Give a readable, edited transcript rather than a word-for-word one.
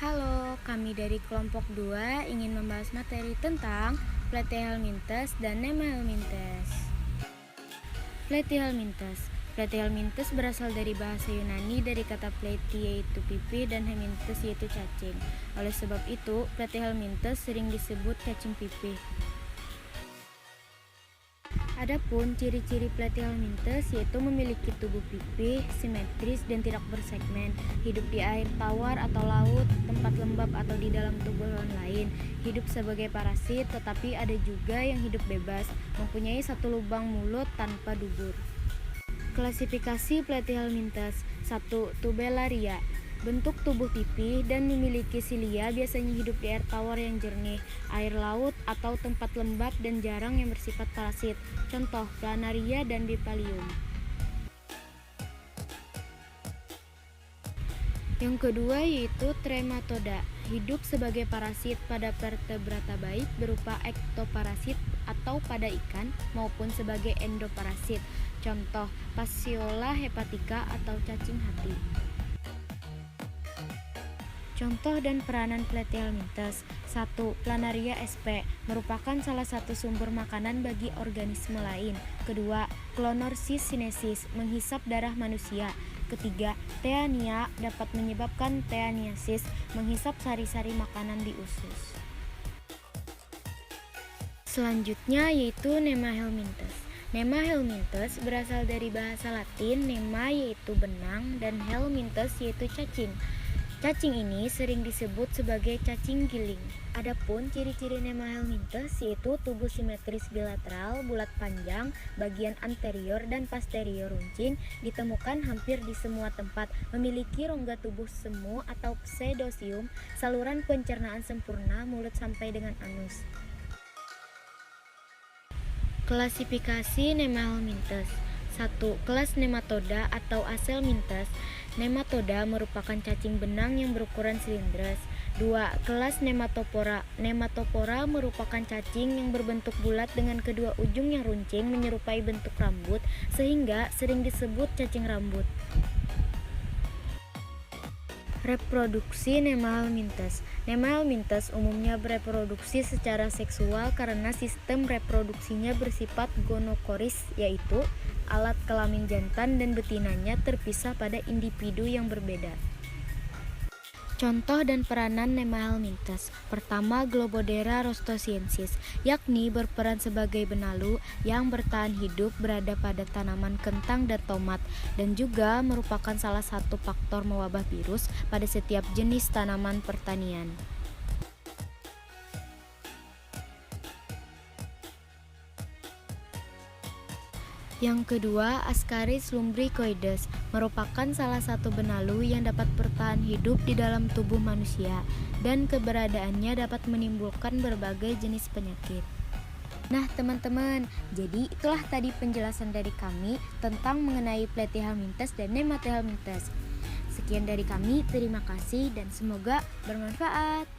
Halo, kami dari kelompok 2 ingin membahas materi tentang Platyhelminthes dan Nemahelminthes. Platyhelminthes. Platyhelminthes berasal dari bahasa Yunani dari kata platy yaitu pipi dan helminthes yaitu cacing. Oleh sebab itu, Platyhelminthes sering disebut cacing pipih. Adapun ciri-ciri Platyhelminthes yaitu memiliki tubuh pipih, simetris dan tidak bersegmen, hidup di air tawar atau laut, tempat lembab atau di dalam tubuh hewan lain, hidup sebagai parasit tetapi ada juga yang hidup bebas, mempunyai satu lubang mulut tanpa dubur. Klasifikasi Platyhelminthes. 1. Tubellaria. Bentuk tubuh pipih dan memiliki silia, biasanya hidup di air tawar yang jernih, air laut atau tempat lembab dan jarang yang bersifat parasit. Contoh, planaria dan bipalium. Yang kedua yaitu trematoda, hidup sebagai parasit pada vertebrata baik berupa ektoparasit atau pada ikan maupun sebagai endoparasit. Contoh, Phaseola hepatica atau cacing hati. Contoh dan peranan Platyhelminthes. 1. Planaria sp. merupakan salah satu sumber makanan bagi organisme lain. Kedua, Clonorchis sinensis, menghisap darah manusia. Ketiga, Teania dapat menyebabkan teaniasis, menghisap sari-sari makanan di usus. Selanjutnya yaitu Nemahelminthes. Nemahelminthes berasal dari bahasa Latin nema yaitu benang dan helminthes yaitu cacing. Cacing ini sering disebut sebagai cacing giling. Adapun ciri-ciri Nemahelminthes yaitu tubuh simetris bilateral, bulat panjang, bagian anterior dan posterior runcing, ditemukan hampir di semua tempat, memiliki rongga tubuh semu atau pseudosium, saluran pencernaan sempurna, mulut sampai dengan anus. Klasifikasi Nemahelminthes. 1. Kelas Nematoda atau Acelminthes. Nematoda merupakan cacing benang yang berukuran silindris. 2. Kelas Nematopora. Nematopora merupakan cacing yang berbentuk bulat dengan kedua ujung yang runcing menyerupai bentuk rambut sehingga sering disebut cacing rambut. Reproduksi Nemahelminthes. Nemahelminthes umumnya bereproduksi secara seksual karena sistem reproduksinya bersifat gonokoris, yaitu alat kelamin jantan dan betinanya terpisah pada individu yang berbeda. Contoh dan peranan Nemahelminthes. Pertama, Globodera rostosiensis, yakni berperan sebagai benalu yang bertahan hidup berada pada tanaman kentang dan tomat, dan juga merupakan salah satu faktor mewabah virus pada setiap jenis tanaman pertanian. Yang kedua, Ascaris lumbricoides merupakan salah satu benalu yang dapat bertahan hidup di dalam tubuh manusia dan keberadaannya dapat menimbulkan berbagai jenis penyakit. Nah teman-teman, jadi itulah tadi penjelasan dari kami tentang mengenai Platyhelminthes dan Nemahelminthes. Sekian dari kami, terima kasih dan semoga bermanfaat.